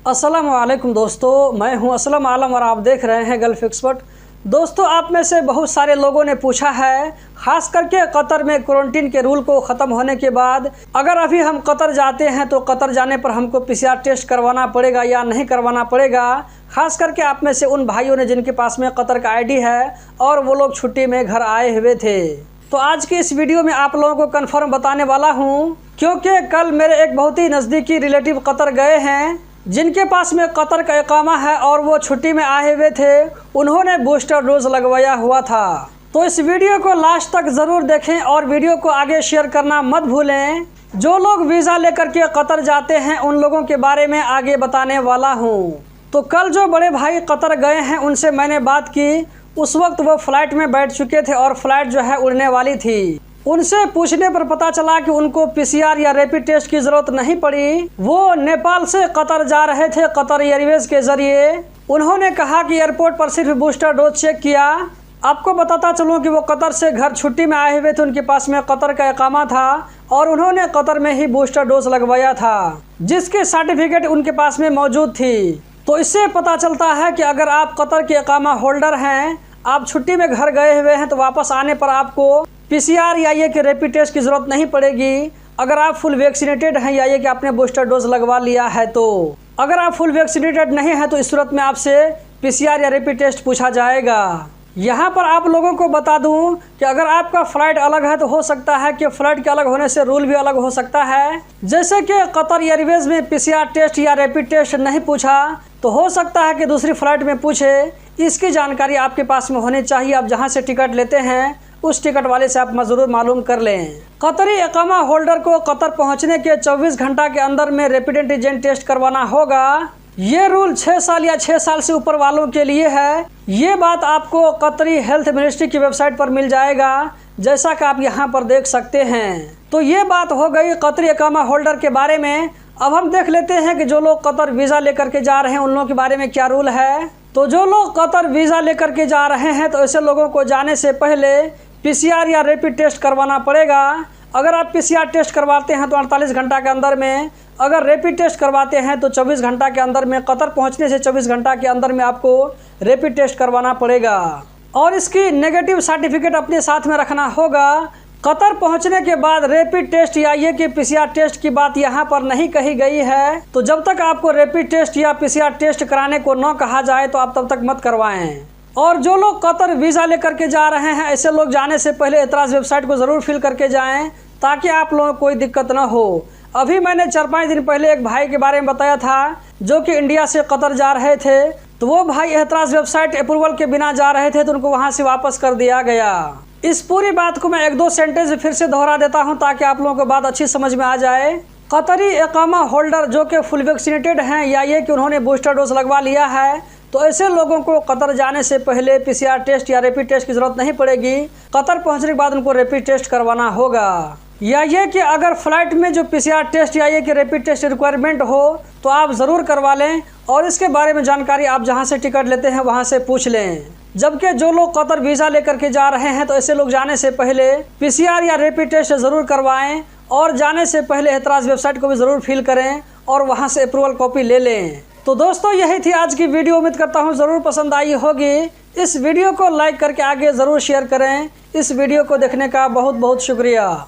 अस्सलामुअलैकुम दोस्तों, मैं हूं असलम आलम और आप देख रहे हैं गल्फ एक्सपर्ट। दोस्तों, आप में से बहुत सारे लोगों ने पूछा है, ख़ास करके कतर में क्वारंटीन के रूल को ख़त्म होने के बाद अगर अभी हम कतर जाते हैं तो कतर जाने पर हमको पीसीआर टेस्ट करवाना पड़ेगा या नहीं करवाना पड़ेगा। ख़ास करके आप में से उन भाइयों ने जिनके पास में कतर का आईडी है और वो लोग छुट्टी में घर आए हुए थे। तो आज की इस वीडियो में आप लोगों को कन्फर्म बताने वाला हूँ, क्योंकि कल मेरे एक बहुत ही नज़दीकी रिलेटिव कतर गए हैं जिनके पास में कतर का इकामा है और वो छुट्टी में आए हुए थे। उन्होंने बूस्टर डोज लगवाया हुआ था। तो इस वीडियो को लास्ट तक ज़रूर देखें और वीडियो को आगे शेयर करना मत भूलें। जो लोग वीज़ा लेकर के कतर जाते हैं उन लोगों के बारे में आगे बताने वाला हूँ। तो कल जो बड़े भाई कतर गए हैं उनसे मैंने बात की। उस वक्त वो फ्लाइट में बैठ चुके थे और फ्लाइट जो है उड़ने वाली थी। उनसे पूछने पर पता चला कि उनको पीसीआर या रैपिड टेस्ट की ज़रूरत नहीं पड़ी। वो नेपाल से कतर जा रहे थे कतर एयरवेज के ज़रिए। उन्होंने कहा कि एयरपोर्ट पर सिर्फ बूस्टर डोज चेक किया। आपको बताता चलूँ कि वो कतर से घर छुट्टी में आए हुए थे, उनके पास में कतर का इकामा था और उन्होंने कतर में ही बूस्टर डोज लगवाया था, जिसकी सर्टिफिकेट उनके पास में मौजूद थी। तो इससे पता चलता है कि अगर आप कतर के इकामा होल्डर हैं, आप छुट्टी में घर गए हुए हैं, तो वापस आने पर आपको पीसीआर या ये कि रैपिड टेस्ट की ज़रूरत नहीं पड़ेगी। अगर आप फुल वैक्सीनेटेड हैं या ये कि आपने बूस्टर डोज लगवा लिया है तो। अगर आप फुल वैक्सीनेटेड नहीं हैं तो इस सूरत में आपसे पीसीआर या रैपिड टेस्ट पूछा जाएगा। यहाँ पर आप लोगों को बता दूं कि अगर आपका फ़्लाइट अलग है तो हो सकता है कि फ़्लाइट के अलग होने से रूल भी अलग हो सकता है। जैसे कि कतर एयरवेज में पीसीआर टेस्ट या रैपिड टेस्ट नहीं पूछा तो हो सकता है कि दूसरी फ़्लाइट में पूछे। इसकी जानकारी आपके पास में होनी चाहिए। आप जहाँ से टिकट लेते हैं उस टिकट वाले से आप ज़रूर मालूम कर लें। कतरी इकामा होल्डर को कतर पहुंचने के 24 घंटा के अंदर में रैपिड एंटीजन टेस्ट करवाना होगा। ये रूल 6 साल या 6 साल से ऊपर वालों के लिए है। ये बात आपको कतरी हेल्थ मिनिस्ट्री की वेबसाइट पर मिल जाएगा, जैसा कि आप यहाँ पर देख सकते हैं। तो ये बात हो गई कतरी इकामा होल्डर के बारे में। अब हम देख लेते हैं कि जो लोग कतर वीज़ा लेकर के जा रहे हैं उन लोगों के बारे में क्या रूल है। तो जो लोग कतर वीज़ा लेकर के जा रहे हैं तो ऐसे लोगों को जाने से पहले पीसीआर या रैपिड टेस्ट करवाना पड़ेगा। अगर आप पीसीआर टेस्ट करवाते हैं तो 48 घंटा के अंदर में, अगर रैपिड टेस्ट करवाते हैं तो 24 घंटा के अंदर में। कतर पहुंचने से 24 घंटा के अंदर में आपको रैपिड टेस्ट करवाना पड़ेगा और इसकी नेगेटिव सर्टिफिकेट अपने साथ में रखना होगा। कतर पहुंचने के बाद रैपिड टेस्ट या ये कि पीसीआर टेस्ट की बात यहाँ पर नहीं कही गई है। तो जब तक आपको रैपिड टेस्ट या पीसीआर टेस्ट कराने को न कहा जाए तो आप तब तक मत करवाएं। और जो लोग कतर वीज़ा लेकर के जा रहे हैं ऐसे लोग जाने से पहले एतराज़ वेबसाइट को ज़रूर फिल करके जाएं, ताकि आप लोगों को कोई दिक्कत ना हो। अभी मैंने 4-5 दिन पहले एक भाई के बारे में बताया था जो कि इंडिया से कतर जा रहे थे। तो वो भाई एतराज़ वेबसाइट अप्रूवल के बिना जा रहे थे तो उनको वहाँ से वापस कर दिया गया। इस पूरी बात को मैं 1-2 सेंटेंस फिर से दोहरा देता हूँ ताकि आप लोगों को बात अच्छी समझ में आ जाए। कतरी इकामा होल्डर जो कि फुल वैक्सीनेटेड हैं या ये कि उन्होंने बूस्टर डोज लगवा लिया है, तो ऐसे लोगों को कतर जाने से पहले पीसीआर टेस्ट या रैपिड टेस्ट की ज़रूरत नहीं पड़ेगी। कतर पहुंचने के बाद उनको रैपिड टेस्ट करवाना होगा। या ये कि अगर फ़्लाइट में जो पीसीआर टेस्ट या ये कि रैपिड टेस्ट रिक्वायरमेंट हो तो आप ज़रूर करवा लें और इसके बारे में जानकारी आप जहां से टिकट लेते हैं वहां से पूछ लें। जबकि जो लोग कतर वीज़ा लेकर के जा रहे हैं तो ऐसे लोग जाने से पहले पीसीआर या रैपिड टेस्ट ज़रूर करवाएँ और जाने से पहले एतराज़ वेबसाइट को भी ज़रूर फिल करें और वहाँ से अप्रूवल कॉपी ले लें। तो दोस्तों, यही थी आज की वीडियो। उम्मीद करता हूँ ज़रूर पसंद आई होगी। इस वीडियो को लाइक करके आगे ज़रूर शेयर करें। इस वीडियो को देखने का बहुत बहुत शुक्रिया।